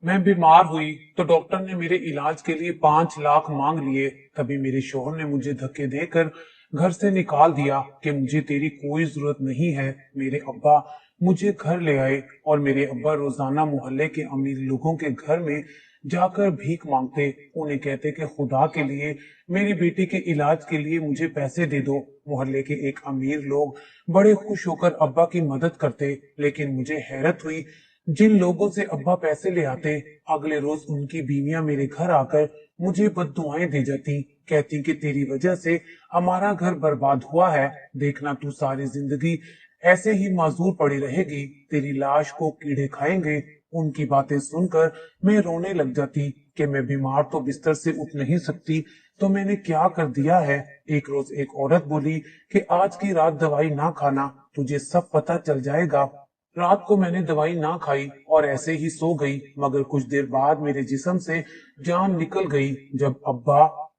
मैं बीमार हुई तो डॉक्टर ने मेरे इलाज के लिए 5 लाख मांग लिए। तभी मेरे शोहर ने मुझे धक्के देकर घर से निकाल दिया कि मुझे तेरी कोई जरूरत नहीं है। मेरे अब्बा मुझे घर ले आए और मेरे अब्बा रोजाना मोहल्ले के अमीर लोगों के घर में जाकर भीख मांगते। उन्हें कहते कि खुदा के लिए मेरी बेटी के इलाज के लिए मुझे पैसे दे दो। मोहल्ले के एक अमीर लोग बड़े खुश होकर अब्बा की मदद करते, लेकिन मुझे हैरत हुई जिन लोगों से अब्बा पैसे ले आते, अगले रोज उनकी बीवियां मेरे घर आकर मुझे बद्दुआएं दे जाती, कहती कि तेरी वजह से हमारा घर बर्बाद हुआ है। देखना तू सारी जिंदगी ऐसे ही माजूर पड़ी रहेगी, तेरी लाश को कीड़े खाएंगे। उनकी बातें सुनकर मैं रोने लग जाती कि मैं बीमार तो बिस्तर से उठ नहीं सकती, तो मैंने क्या कर दिया है। एक रोज एक औरत बोली कि आज की रात दवाई ना खाना, तुझे सब पता चल जाएगा। रात को मैंने दवाई ना खाई और ऐसे ही सो गई, मगर कुछ देर बाद मेरे जिस्म से जान निकल गई। जब अब्बा,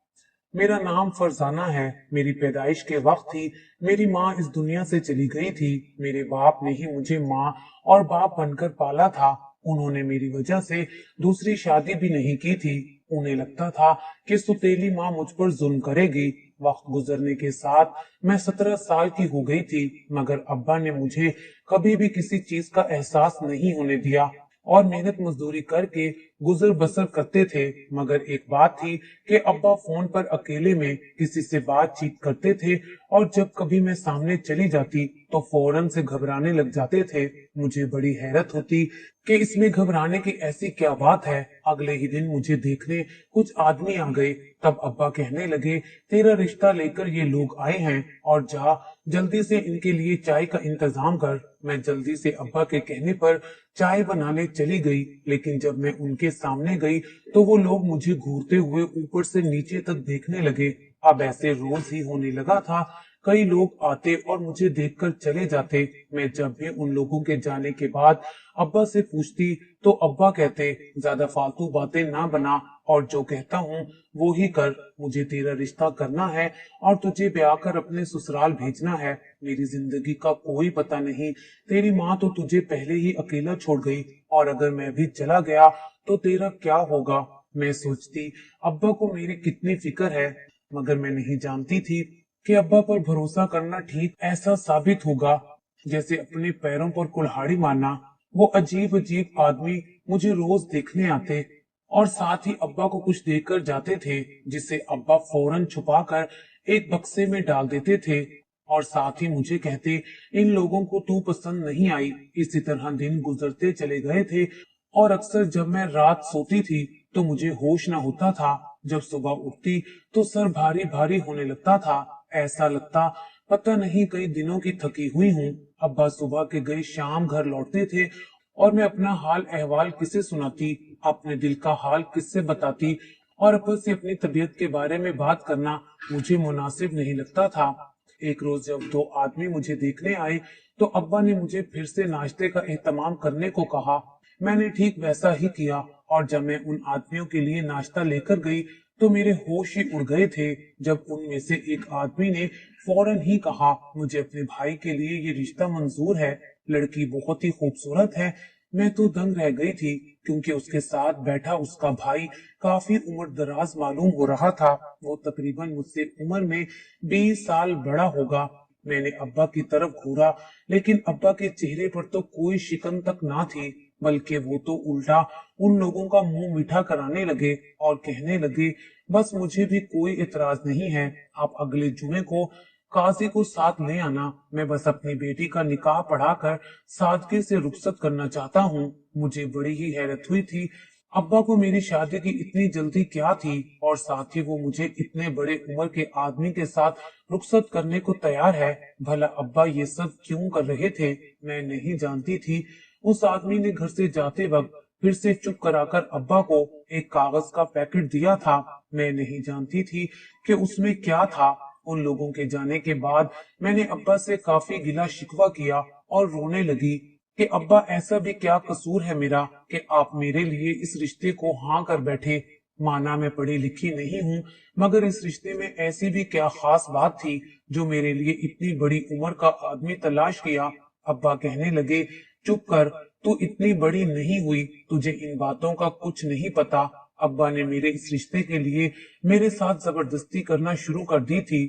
मेरा नाम फरजाना है, मेरी पैदाइश के वक्त ही मेरी माँ इस दुनिया से चली गई थी। मेरे बाप ने ही मुझे माँ और बाप बनकर पाला था। उन्होंने मेरी वजह से दूसरी शादी भी नहीं की थी। उन्हें लगता था कि सुतेली माँ मुझ पर जुल्म करेगी। वक्त गुजरने के साथ मैं 17 साल की हो गई थी, मगर अब्बा ने मुझे कभी भी किसी चीज का एहसास नहीं होने दिया और मेहनत मजदूरी करके गुजर बसर करते थे। मगर एक बात थी कि अब्बा फोन पर अकेले में किसी से बातचीत करते थे और जब कभी मैं सामने चली जाती तो फौरन से घबराने लग जाते थे। मुझे बड़ी हैरत होती कि इसमें घबराने की ऐसी क्या बात है। अगले ही दिन मुझे देखने कुछ आदमी आ गए। तब अब्बा कहने लगे, तेरा रिश्ता लेकर ये लोग आए हैं और जा जल्दी से इनके लिए चाय का इंतजाम कर। मैं जल्दी से अब्बा के कहने पर चाय बनाने चली गई, लेकिन जब मैं उनके सामने गई तो वो लोग मुझे घूरते हुए ऊपर से नीचे तक देखने लगे। अब ऐसे रोज ही होने लगा था। कई लोग आते और मुझे देखकर चले जाते। मैं जब भी उन लोगों के जाने के बाद अब्बा से पूछती तो अब्बा कहते, ज्यादा फालतू बातें ना बना और जो कहता हूँ वो ही कर। मुझे तेरा रिश्ता करना है और तुझे ब्याह कर अपने ससुराल भेजना है। मेरी जिंदगी का कोई पता नहीं। तेरी माँ तो तुझे पहले ही अकेला छोड़ गई और अगर मैं भी चला गया तो तेरा क्या होगा। मैं सोचती अब्बा को मेरी कितनी फिक्र है, मगर मैं नहीं जानती थी कि अब्बा पर भरोसा करना ठीक ऐसा साबित होगा जैसे अपने पैरों पर कुल्हाड़ी मारना। वो अजीब अजीब आदमी मुझे रोज देखने आते और साथ ही अब्बा को कुछ देकर जाते थे, जिसे अब्बा फौरन छुपाकर एक बक्से में डाल देते थे और साथ ही मुझे कहते, इन लोगों को तू पसंद नहीं आई। इसी तरह दिन गुजरते चले गए थे और अक्सर जब मैं रात सोती थी तो मुझे होश न होता था। जब सुबह उठती तो सर भारी भारी होने लगता था। ऐसा लगता पता नहीं कई दिनों की थकी हुई हूँ। अब्बा सुबह के गए शाम घर लौटते थे और मैं अपना हाल अहवाल किसे सुनाती, अपने दिल का हाल किससे बताती और अब्बा से अपनी तबीयत के बारे में बात करना मुझे मुनासिब नहीं लगता था। एक रोज जब दो आदमी मुझे देखने आए तो अब्बा ने मुझे फिर से नाश्ते का एहतमाम करने को कहा। मैंने ठीक वैसा ही किया और जब मैं उन आदमियों के लिए नाश्ता लेकर गई तो मेरे होश ही उड़ गए थे, जब उनमें से एक आदमी ने फौरन ही कहा, मुझे अपने भाई के लिए ये रिश्ता मंजूर है। लड़की बहुत ही खूबसूरत है। मैं तो दंग रह गई थी क्योंकि उसके साथ बैठा उसका भाई काफी उम्र दराज मालूम हो रहा था। वो तकरीबन मुझसे उम्र में 20 साल बड़ा होगा। मैंने अब्बा की तरफ घूरा, लेकिन अब्बा के चेहरे पर तो कोई शिकन तक ना थी, बल्कि वो तो उल्टा उन लोगों का मुंह मीठा कराने लगे और कहने लगे, बस मुझे भी कोई इतराज नहीं है, आप अगले जुमे को काजी को साथ ले आना। मैं बस अपनी बेटी का निकाह पढ़ाकर सादगी से रुखसत करना चाहता हूँ। मुझे बड़ी ही हैरत हुई थी। अब्बा को मेरी शादी की इतनी जल्दी क्या थी और साथ ही वो मुझे इतने बड़े उम्र के आदमी के साथ रुखसत करने को तैयार है। भला अब्बा ये सब क्यों कर रहे थे, मैं नहीं जानती थी। उस आदमी ने घर से जाते वक्त फिर से चुप कराकर अब्बा को एक कागज का पैकेट दिया था। मैं नहीं जानती थी कि उसमें क्या था। उन लोगों के जाने के बाद मैंने अब्बा से काफी गिला शिकवा किया और रोने लगी कि अब्बा ऐसा भी क्या कसूर है मेरा कि आप मेरे लिए इस रिश्ते को हाँ कर बैठे। माना मैं पढ़ी लिखी नहीं हूँ, मगर इस रिश्ते में ऐसी भी क्या खास बात थी जो मेरे लिए इतनी बड़ी उम्र का आदमी तलाश किया। अब्बा कहने लगे, चुप कर, तू इतनी बड़ी नहीं हुई, तुझे इन बातों का कुछ नहीं पता। अब्बा ने मेरे इस रिश्ते के लिए मेरे साथ जबरदस्ती करना शुरू कर दी थी।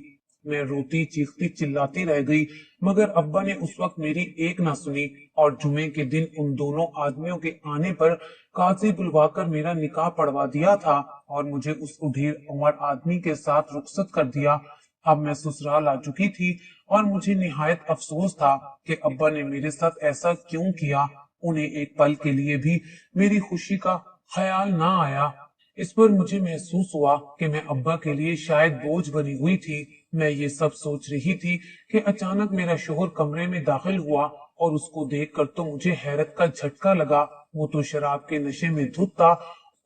मैं रोती चीखती चिल्लाती रह गई, मगर अब्बा ने उस वक्त मेरी एक ना सुनी और जुमे के दिन उन दोनों आदमियों के आने पर काजी बुलवाकर मेरा निकाह पढ़वा दिया था और मुझे उस उढेर उम्र आदमी के साथ रुखसत कर दिया। अब मैं ससुराल आ चुकी थी और मुझे निहायत अफसोस था कि अब्बा ने मेरे साथ ऐसा क्यों किया। उन्हें एक पल के लिए भी मेरी खुशी का ख्याल ना आया। इस पर मुझे महसूस हुआ कि मैं अब्बा के लिए शायद बोझ बनी हुई थी। मैं ये सब सोच रही थी कि अचानक मेरा शोहर कमरे में दाखिल हुआ और उसको देखकर तो मुझे हैरत का झटका लगा। वो तो शराब के नशे में धुत था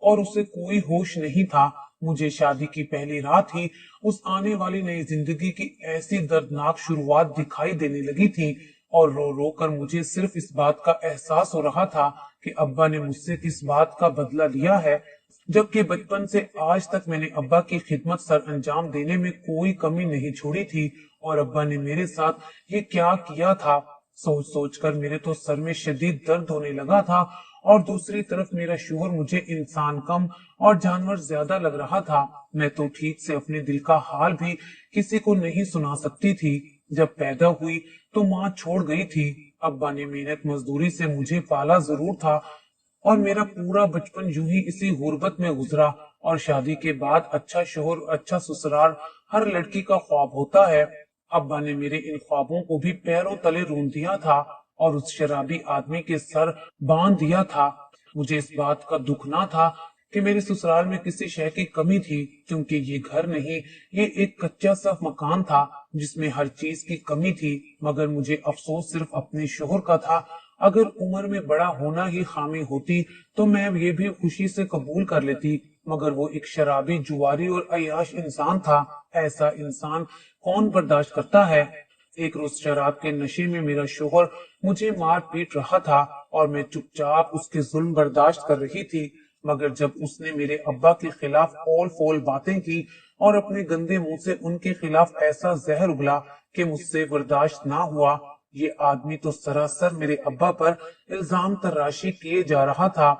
और उसे कोई होश नहीं था। मुझे शादी की पहली रात ही उस आने वाली नई जिंदगी की ऐसी दर्दनाक शुरुआत दिखाई देने लगी थी और रो रो कर मुझे सिर्फ इस बात का एहसास हो रहा था कि अब्बा ने मुझसे किस बात का बदला लिया है, जबकि बचपन से आज तक मैंने अब्बा की खिदमत सर अंजाम देने में कोई कमी नहीं छोड़ी थी और अब्बा ने मेरे साथ ये क्या किया था। सोच सोच कर मेरे तो सर में शदीद दर्द होने लगा था और दूसरी तरफ मेरा शोहर मुझे इंसान कम और जानवर ज्यादा लग रहा था। मैं तो ठीक से अपने दिल का हाल भी किसी को नहीं सुना सकती थी। जब पैदा हुई तो माँ छोड़ गई थी। अब्बा ने मेहनत मजदूरी से मुझे पाला जरूर था और मेरा पूरा बचपन यूं ही इसी गुर्बत में गुजरा और शादी के बाद अच्छा शोहर अच्छा ससुराल हर लड़की का ख्वाब होता है। अब्बा ने मेरे इन ख्वाबों को भी पैरों तले रूंध दिया था और उस शराबी आदमी के सर बांध दिया था। मुझे इस बात का दुख ना था कि मेरे ससुराल में किसी शय की कमी थी, क्योंकि ये घर नहीं, ये एक कच्चा सा मकान था जिसमें हर चीज की कमी थी। मगर मुझे अफसोस सिर्फ अपने शोहर का था। अगर उम्र में बड़ा होना ही खामी होती तो मैं ये भी खुशी से कबूल कर लेती, मगर वो एक शराबी जुआरी और अय्याश इंसान था। ऐसा इंसान कौन बर्दाश्त करता है। एक रोज शराब के नशे में मेरा शोहर मुझे मार पीट रहा था और मैं चुपचाप उसके जुल्म बर्दाश्त कर रही थी। मगर जब उसने मेरे अब्बा के खिलाफ पोल फोल बातें की और अपने गंदे मुंह से उनके खिलाफ ऐसा जहर उगला कि मुझसे बर्दाश्त ना हुआ। ये आदमी तो सरासर मेरे अब्बा पर इल्जाम तराशी किए जा रहा था।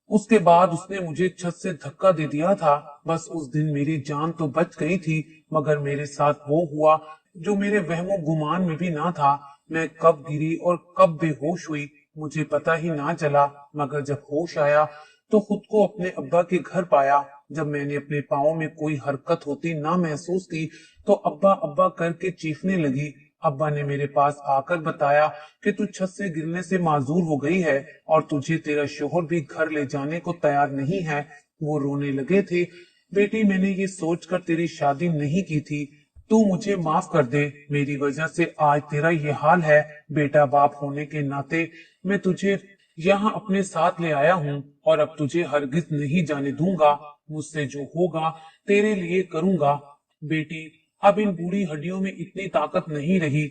उसके बाद उसने मुझे छत से धक्का दे दिया था। बस उस दिन मेरी जान तो बच गई थी, मगर मेरे साथ वो हुआ जो मेरे वहमो गुमान में भी ना था। मैं कब गिरी और कब बेहोश हुई मुझे पता ही ना चला, मगर जब होश आया तो खुद को अपने अब्बा के घर पाया। जब मैंने अपने पाँव में कोई हरकत होती ना महसूस की तो अब्बा अब्बा करके चीखने लगी। अब्बा ने मेरे पास आकर बताया कि तू छत से गिरने से माजूर हो गई है और तुझे तेरा शोहर भी घर ले जाने को तैयार नहीं है। वो रोने लगे थे। बेटी, मैंने ये सोचकर तेरी शादी नहीं की थी, तू मुझे माफ कर दे। मेरी वजह से आज तेरा ये हाल है। बेटा बाप होने के नाते मैं तुझे यहाँ अपने साथ ले आया हूँ और अब तुझे हरगिज नहीं जाने दूंगा। मुझसे जो होगा तेरे लिए करूंगा। बेटी, अब इन बूढ़ी हड्डियों में इतनी ताकत नहीं रही,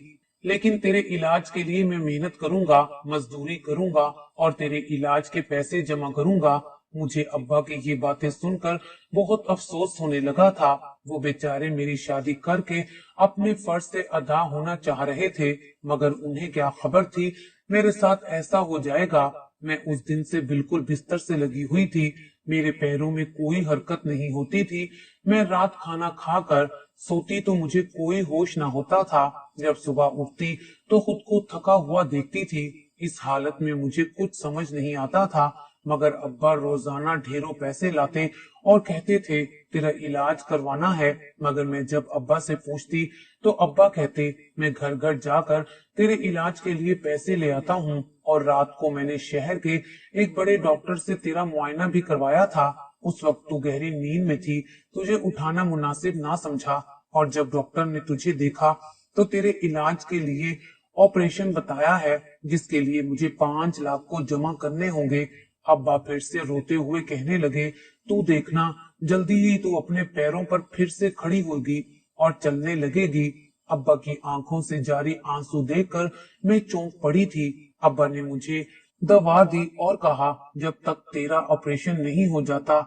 लेकिन तेरे इलाज के लिए मैं मेहनत करूंगा, मजदूरी करूंगा और तेरे इलाज के पैसे जमा करूंगा। मुझे अब्बा की ये बातें सुनकर बहुत अफसोस होने लगा था। वो बेचारे मेरी शादी करके अपने फर्ज से अदा होना चाह रहे थे, मगर उन्हें क्या खबर थी मेरे साथ ऐसा हो जाएगा। मैं उस दिन से बिल्कुल बिस्तर से लगी हुई थी। मेरे पैरों में कोई हरकत नहीं होती थी। मैं रात खाना खाकर सोती तो मुझे कोई होश ना होता था। जब सुबह उठती तो खुद को थका हुआ देखती थी। इस हालत में मुझे कुछ समझ नहीं आता था, मगर अब्बा रोजाना ढेरों पैसे लाते और कहते थे तेरा इलाज करवाना है। मगर मैं जब अब्बा से पूछती तो अब्बा कहते मैं घर घर जाकर तेरे इलाज के लिए पैसे ले आता हूँ और रात को मैंने शहर के एक बड़े डॉक्टर से तेरा मुआयना भी करवाया था। उस वक्त तू गहरी नींद में थी, तुझे उठाना मुनासिब ना समझा और जब डॉक्टर ने तुझे देखा तो तेरे इलाज के लिए ऑपरेशन बताया है, जिसके लिए मुझे 5 लाख को जमा करने होंगे। अब्बा फिर से रोते हुए कहने लगे तू देखना, जल्दी ही तू अपने पैरों पर फिर से खड़ी होगी और चलने लगेगी। अब्बा की आंखों से जारी आंसू देखकर मैं चौंक पड़ी थी। अब्बा ने मुझे दवा दी और कहा जब तक तेरा ऑपरेशन नहीं हो जाता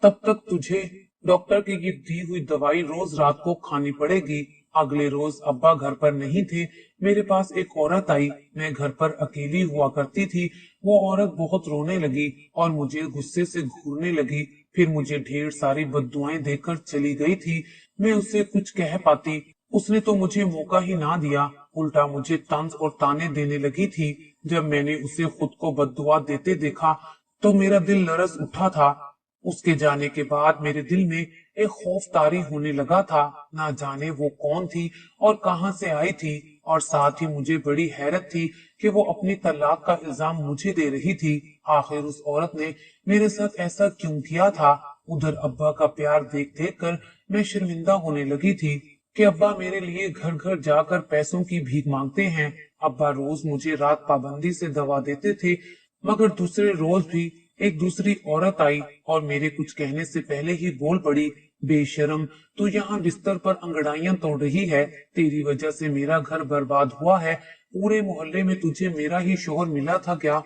तब तक तुझे डॉक्टर की ये दी हुई दवाई रोज रात को खानी पड़ेगी। अगले रोज अब्बा घर पर नहीं थे। मेरे पास एक औरत आई। मैं घर पर अकेली हुआ करती थी। वो औरत बहुत रोने लगी और मुझे गुस्से से घूरने लगी। फिर मुझे ढेर सारी बद्दुआएं देकर चली गई थी। मैं उससे कुछ कह पाती, उसने तो मुझे मौका ही ना दिया, उल्टा मुझे तंज और ताने देने लगी थी। जब मैंने उसे खुद को बद्दुआ देते देखा तो मेरा दिल लरस उठा था। उसके जाने के बाद मेरे दिल में एक खौफ तारी होने लगा था। ना जाने वो कौन थी और कहां से आई थी, और साथ ही मुझे बड़ी हैरत थी कि वो अपनी तलाक का इल्जाम मुझे दे रही थी। आखिर उस औरत ने मेरे साथ ऐसा क्यों किया था? उधर अब्बा का प्यार देख देख कर मैं शर्मिंदा होने लगी थी कि अब्बा मेरे लिए घर घर जाकर पैसों की भीख मांगते हैं। अब्बा रोज मुझे रात पाबंदी से दवा देते थे, मगर दूसरे रोज भी एक दूसरी औरत आई और मेरे कुछ कहने से पहले ही बोल पड़ी, बेशरम, तू यहाँ बिस्तर पर अंगड़ाइयां तोड़ रही है, तेरी वजह से मेरा घर बर्बाद हुआ है, पूरे मोहल्ले में तुझे मेरा ही शोहर मिला था क्या?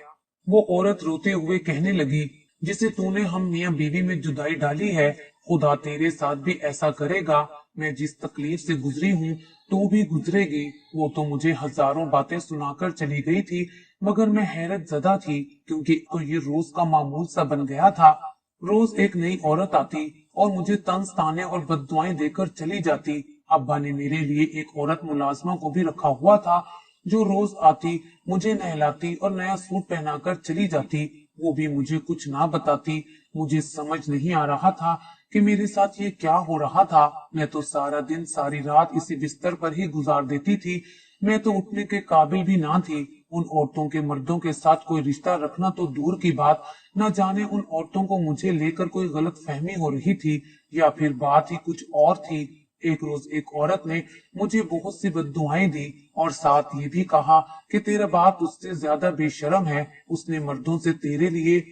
वो औरत रोते हुए कहने लगी, जिसे तूने हम मियां बीवी में जुदाई डाली है, खुदा तेरे साथ भी ऐसा करेगा। मैं जिस तकलीफ से गुजरी हूँ तू भी गुजरेगी। वो तो मुझे हजारों बातें सुनाकर चली गई थी, मगर मैं हैरत ज़दा थी, क्योंकि तो ये रोज का मामूल सा बन गया था। रोज एक नई औरत आती और मुझे तंज ताने और बद्दुआएं देकर चली जाती। अब्बा ने मेरे लिए एक औरत मुलाजमा को भी रखा हुआ था, जो रोज आती, मुझे नहलाती और नया सूट पहनाकर चली जाती। वो भी मुझे कुछ ना बताती। मुझे समझ नहीं आ रहा था कि मेरे साथ ये क्या हो रहा था। मैं तो सारा दिन सारी रात इसी बिस्तर पर ही गुजार देती थी। मैं तो उठने के काबिल भी ना थी। उन औरतों के मर्दों के साथ कोई रिश्ता रखना तो दूर की बात, न जाने उन औरतों को मुझे लेकर कोई गलत फहमी हो रही थी या फिर बात ही कुछ और थी। एक रोज एक औरत ने मुझे बहुत सी बद्दुआएं दी और साथ ये भी कहा कि तेरा बाप उससे ज्यादा बेशरम है, उसने मर्दों से तेरे लिए।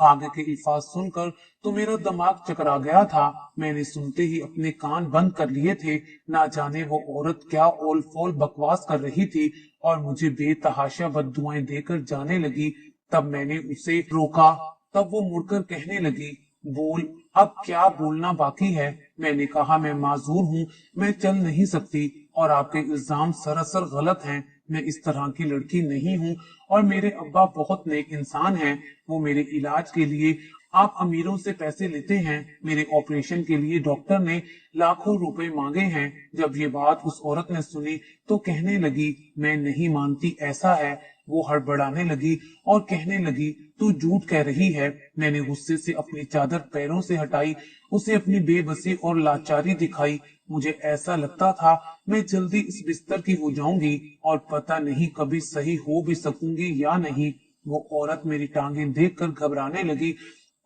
आगे के अल्फाज सुनकर तो मेरा दिमाग चकरा गया था। मैंने सुनते ही अपने कान बंद कर लिए थे। ना जाने वो औरत क्या ओल फोल बकवास कर रही थी और मुझे बेतहाशा बद्दुआएं देकर जाने लगी। तब मैंने उसे रोका। तब वो मुड़कर कहने लगी, बोल, अब क्या बोलना बाकी है? मैंने कहा, मैं माजूर हूँ, मैं चल नहीं सकती और आपके इल्जाम सरासर गलत हैं। मैं इस तरह की लड़की नहीं हूँ और मेरे अब्बा बहुत नेक इंसान हैं। वो मेरे इलाज के लिए आप अमीरों से पैसे लेते हैं। मेरे ऑपरेशन के लिए डॉक्टर ने लाखों रुपए मांगे हैं। जब ये बात उस औरत ने सुनी तो कहने लगी, मैं नहीं मानती ऐसा है। वो हड़बड़ाने लगी और कहने लगी, तू झूठ कह रही है। मैंने गुस्से से अपनी चादर पैरों से हटाई, उसे अपनी बेबसी और लाचारी दिखाई। मुझे ऐसा लगता था मैं जल्दी इस बिस्तर की हो जाऊंगी और पता नहीं कभी सही हो भी सकूंगी या नहीं। वो औरत मेरी टांगें देखकर घबराने लगी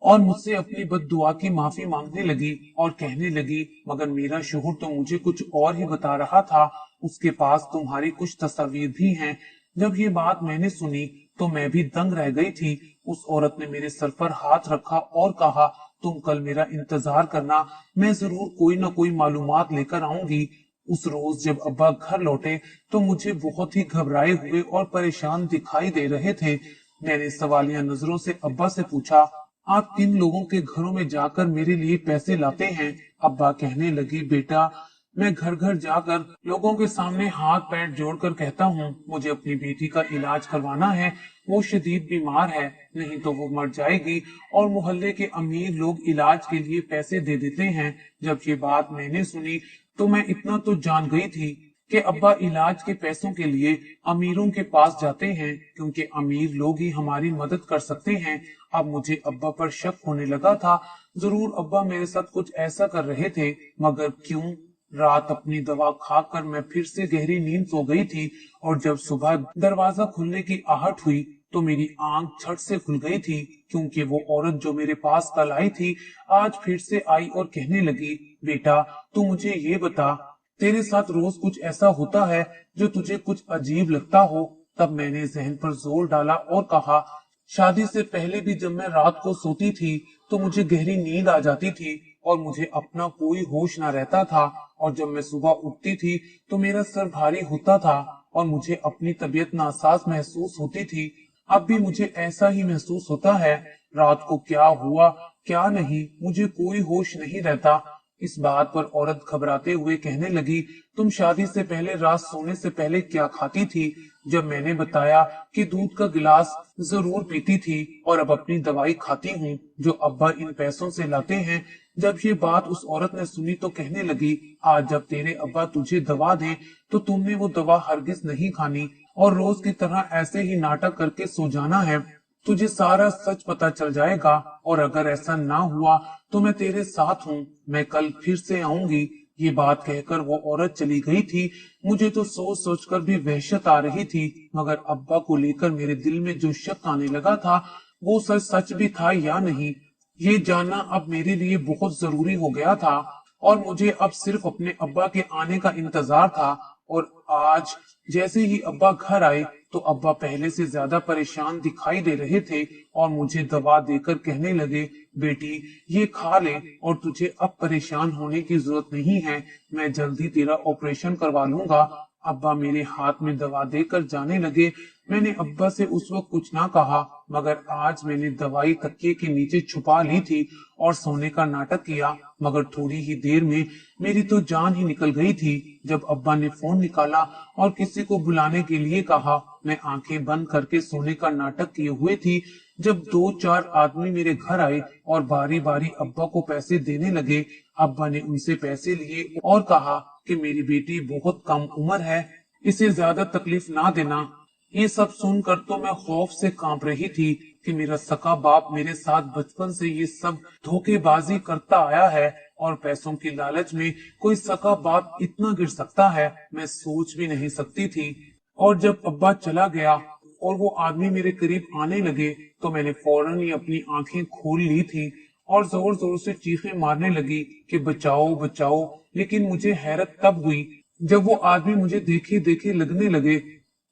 और मुझसे अपनी बद्दुआ की माफी मांगने लगी और कहने लगी, मगर मेरा शोहर तो मुझे कुछ और ही बता रहा था, उसके पास तुम्हारी कुछ तस्वीर भी हैं। जब ये बात मैंने सुनी तो मैं भी दंग रह गई थी। उस औरत ने मेरे सर पर हाथ रखा और कहा, तुम कल मेरा इंतजार करना, मैं जरूर कोई ना कोई मालूमात लेकर आऊंगी। उस रोज जब अब्बा घर लौटे तो मुझे बहुत ही घबराए हुए और परेशान दिखाई दे रहे थे। मैंने सवालिया नजरों से अब्बा से पूछा, आप किन लोगों के घरों में जाकर मेरे लिए पैसे लाते हैं? अब्बा कहने लगी, बेटा, मैं घर घर जाकर लोगों के सामने हाथ पैर जोड़कर कहता हूँ, मुझे अपनी बेटी का इलाज करवाना है, वो शदीद बीमार है, नहीं तो वो मर जाएगी, और मोहल्ले के अमीर लोग इलाज के लिए पैसे दे देते हैं। जब ये बात मैंने सुनी तो मैं इतना तो जान गई थी कि अब्बा इलाज के पैसों के लिए अमीरों के पास जाते हैं, क्योंकि अमीर लोग ही हमारी मदद कर सकते हैं। अब मुझे अब्बा पर शक होने लगा था। जरूर अब्बा मेरे साथ कुछ ऐसा कर रहे थे, मगर क्यों? रात अपनी दवा खाकर मैं फिर से गहरी नींद सो गई थी और जब सुबह दरवाजा खुलने की आहट हुई तो मेरी आंख झट से खुल गई थी, क्योंकि वो औरत जो मेरे पास कल आई थी आज फिर से आई और कहने लगी, बेटा, तू मुझे ये बता, तेरे साथ रोज कुछ ऐसा होता है जो तुझे कुछ अजीब लगता हो? तब मैंने जहन पर जोर डाला और कहा, शादी से पहले भी जब मैं रात को सोती थी तो मुझे गहरी नींद आ जाती थी और मुझे अपना कोई होश ना रहता था, और जब मैं सुबह उठती थी तो मेरा सर भारी होता था और मुझे अपनी तबीयत नासाज महसूस होती थी। अब भी मुझे ऐसा ही महसूस होता है। रात को क्या हुआ क्या नहीं, मुझे कोई होश नहीं रहता। इस बात पर औरत घबराते हुए कहने लगी, तुम शादी से पहले रात सोने से पहले क्या खाती थी? جب मैंने बताया कि दूध का गिलास जरूर पीती थी और अब अपनी दवाई खाती हूँ जो अब्बा इन पैसों से लाते हैं। जब ये बात उस औरत ने सुनी तो कहने लगी, आज जब तेरे अब्बा तुझे दवा दे तो तुमने वो दवा हरगिज नहीं खानी और रोज की तरह ऐसे ही नाटक करके सो जाना है। तुझे सारा सच पता चल जाएगा और अगर ऐसा ना हुआ तो मैं तेरे साथ हूँ, मैं कल फिर से आऊंगी। ये बात कहकर वो औरत चली गई थी। मुझे तो सोच सोच कर भी वहशत आ रही थी, मगर अब्बा को लेकर मेरे दिल में जो शक आने लगा था वो सच सच भी था या नहीं, ये जानना अब मेरे लिए बहुत जरूरी हो गया था। और मुझे अब सिर्फ अपने अब्बा के आने का इंतजार था। और आज जैसे ही अब्बा घर आए तो अब्बा पहले से ज्यादा परेशान दिखाई दे रहे थे और मुझे दवा देकर कहने लगे, बेटी ये खा ले और तुझे अब परेशान होने की जरूरत नहीं है, मैं जल्दी तेरा ऑपरेशन करवा लूंगा। अब्बा मेरे हाथ में दवा देकर जाने लगे। मैंने अब्बा से उस वक्त कुछ ना कहा, मगर आज मैंने दवाई तकिए के नीचे छुपा ली थी और सोने का नाटक किया। मगर थोड़ी ही देर में मेरी तो जान ही निकल गई थी जब अब्बा ने फोन निकाला और किसी को बुलाने के लिए कहा। मैं आंखें बंद करके सोने का नाटक किए हुए थी जब 2-4 आदमी मेरे घर आए और बारी बारी अब्बा को पैसे देने लगे। अब्बा ने उनसे पैसे लिए और कहा कि मेरी बेटी बहुत कम उम्र है, इसे ज्यादा तकलीफ ना देना। ये सब सुनकर तो मैं खौफ से कांप रही थी कि मेरा सका बाप मेरे साथ बचपन से ये सब धोखेबाजी करता आया है और पैसों की लालच में कोई सका बाप इतना गिर सकता है, मैं सोच भी नहीं सकती थी। और जब अब्बा चला गया और वो आदमी मेरे करीब आने लगे तो मैंने फौरन ही अपनी आंखें खोल ली थी और जोर जोर से चीखें मारने लगी कि बचाओ बचाओ। लेकिन मुझे हैरत तब हुई जब वो आदमी मुझे देखे देखे लगने लगे।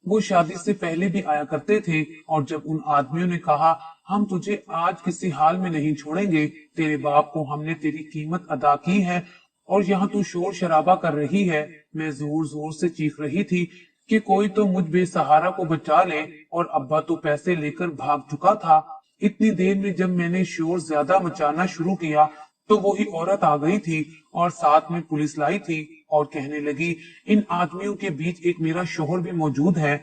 वो शादी से पहले भी आया करते थे और जब उन आदमियों ने कहा, हम तुझे आज किसी हाल में नहीं छोड़ेंगे, तेरे बाप को हमने तेरी कीमत अदा की है और यहाँ तू शोर शराबा कर रही है, मैं जोर जोर से चीख रही थी कि कोई तो मुझ बेसहारा को बचा ले। और अब्बा तो पैसे लेकर भाग चुका था। इतनी देर में जब मैंने शोर ज्यादा मचाना शुरू किया तो वही औरत आ गई थी और साथ में पुलिस लाई थी और कहने लगी, इन आदमियों के बीच एक मेरा शोहर भी मौजूद है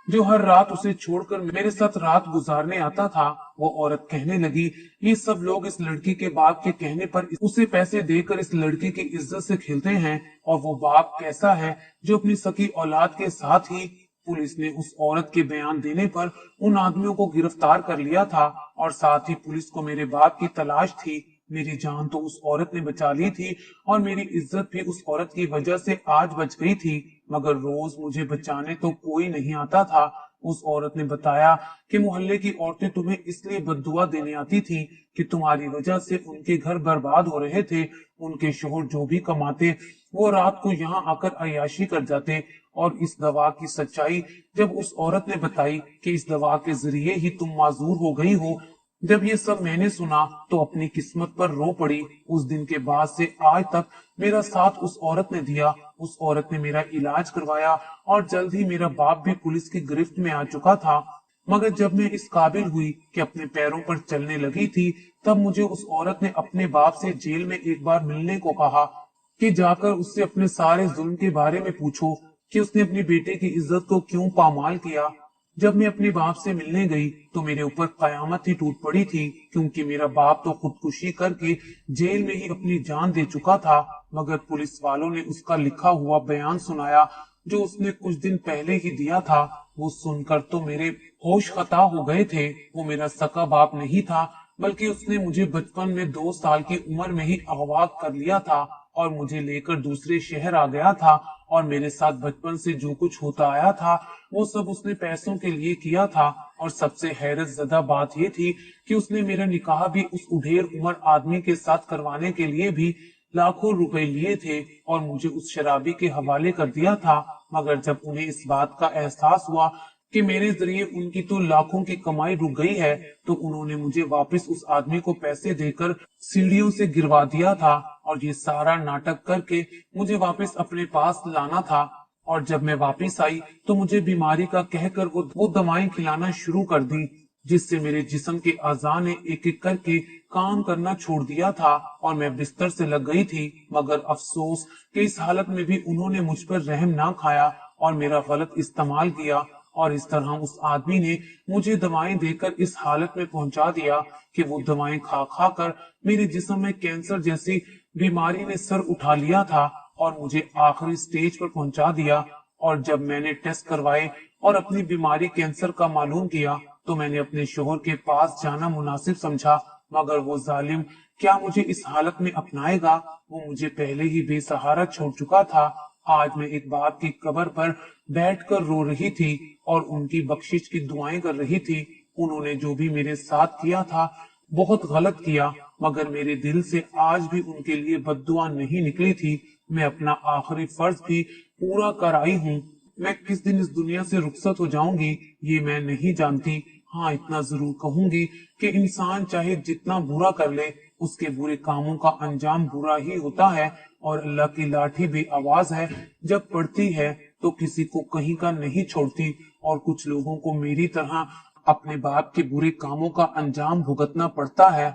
जो हर रात उसे छोड़कर मेरे साथ रात गुजारने आता था। वो औरत कहने लगी, ये सब लोग इस लड़की के बाप के कहने पर उसे पैसे देकर इस लड़की की इज्जत से खेलते हैं और वो बाप कैसा है जो अपनी सकी औलाद के साथ ही। पुलिस ने उस औरत के बयान देने पर उन आदमियों को गिरफ्तार कर लिया था और साथ ही पुलिस को मेरे बाप की तलाश थी। मेरी जान तो उस औरत ने बचा ली थी और मेरी इज्जत भी उस औरत की वजह से आज बच गई थी, मगर रोज मुझे बचाने तो कोई नहीं आता था। उस औरत ने बताया कि मोहल्ले की औरतें तुम्हें इसलिए बद्दुआ देने आती थी कि तुम्हारी वजह से उनके घर बर्बाद हो रहे थे। उनके शोहर जो भी कमाते वो रात को यहाँ आकर अय्याशी कर जाते। और इस दवा की सच्चाई जब उस औरत ने बताई कि इस दवा के जरिए ही तुम माजूर हो गई हो, जब ये सब मैंने सुना तो अपनी किस्मत पर रो पड़ी। उस दिन के बाद से आज तक मेरा साथ उस औरत ने दिया। उस औरत ने मेरा इलाज करवाया और जल्द ही मेरा बाप भी पुलिस की गिरफ्त में आ चुका था। मगर जब मैं इस काबिल हुई कि अपने पैरों पर चलने लगी थी तब मुझे उस औरत ने अपने बाप से जेल में एक बार मिलने को कहा कि जाकर उससे अपने सारे जुल्म के बारे में पूछो कि उसने अपनी बेटे की इज्जत को क्यों पामाल किया। जब मैं अपने बाप से मिलने गई तो मेरे ऊपर कयामत ही टूट पड़ी थी, क्योंकि मेरा बाप तो खुदकुशी करके जेल में ही अपनी जान दे चुका था। मगर पुलिस वालों ने उसका लिखा हुआ बयान सुनाया जो उसने कुछ दिन पहले ही दिया था। वो सुनकर तो मेरे होश खता हो गए थे। वो मेरा सका बाप नहीं था, बल्कि उसने मुझे बचपन में 2 साल की उम्र में ही अगवा कर लिया था और मुझे लेकर दूसरे शहर आ गया था और मेरे साथ बचपन से जो कुछ होता आया था वो सब उसने पैसों के लिए किया था। और सबसे हैरत ज़दा बात ये थी कि उसने मेरा निकाह भी उस उढेर उम्र आदमी के साथ करवाने के लिए भी लाखों रुपए लिए थे और मुझे उस शराबी के हवाले कर दिया था। मगर जब उन्हें इस बात का एहसास हुआ कि मेरे जरिए उनकी तो लाखों की कमाई रुक गई है तो उन्होंने मुझे वापस उस आदमी को पैसे देकर सीढ़ियों से गिरवा दिया था और ये सारा नाटक करके मुझे वापस अपने पास लाना था। और जब मैं वापस आई तो मुझे बीमारी का कहकर वो दवाएं खिलाना शुरू कर दी, जिससे मेरे जिस्म के अज़ा ने एक एक करके काम करना छोड़ दिया था और मैं बिस्तर से लग गई थी। मगर अफसोस कि इस हालत में भी उन्होंने मुझ पर रहम ना खाया और मेरा गलत इस्तेमाल किया اور اس طرح اس آدمی نے مجھے دوائیں دیکر اس حالت میں پہنچا دیا کہ وہ دوائیں کھا کھا کر میرے جسم میں کینسر جیسی بیماری نے سر اٹھا لیا تھا اور مجھے آخری سٹیج پر پہنچا دیا۔ اور جب میں نے ٹیسٹ کروائے اور اپنی بیماری کینسر کا معلوم کیا تو میں نے اپنے شوہر کے پاس جانا مناسب سمجھا، مگر وہ ظالم کیا مجھے اس حالت میں اپنائے گا؟ وہ مجھے پہلے ہی بے سہارا چھوڑ چکا تھا۔ آج میں ایک باپ کی قبر پر بیٹھ کر رو رہی تھی اور ان کی بخشش کی دعائیں کر رہی تھی۔ انہوں نے جو بھی میرے ساتھ کیا تھا بہت غلط کیا، مگر میرے دل سے آج بھی ان کے لیے بد دعا نہیں نکلی تھی۔ میں اپنا آخری فرض بھی پورا کر آئی ہوں۔ میں کس دن اس دنیا سے رخصت ہو جاؤں گی یہ میں نہیں جانتی۔ ہاں اتنا ضرور کہوں گی کہ انسان چاہے جتنا برا کر لے اس کے برے کاموں کا انجام برا ہی ہوتا ہے، اور اللہ کی لاٹھی بے آواز ہے، جب پڑتی ہے تو کسی کو کہیں کا نہیں چھوڑتی۔ اور کچھ لوگوں کو میری طرح اپنے باپ کے برے کاموں کا انجام بھگتنا پڑتا ہے۔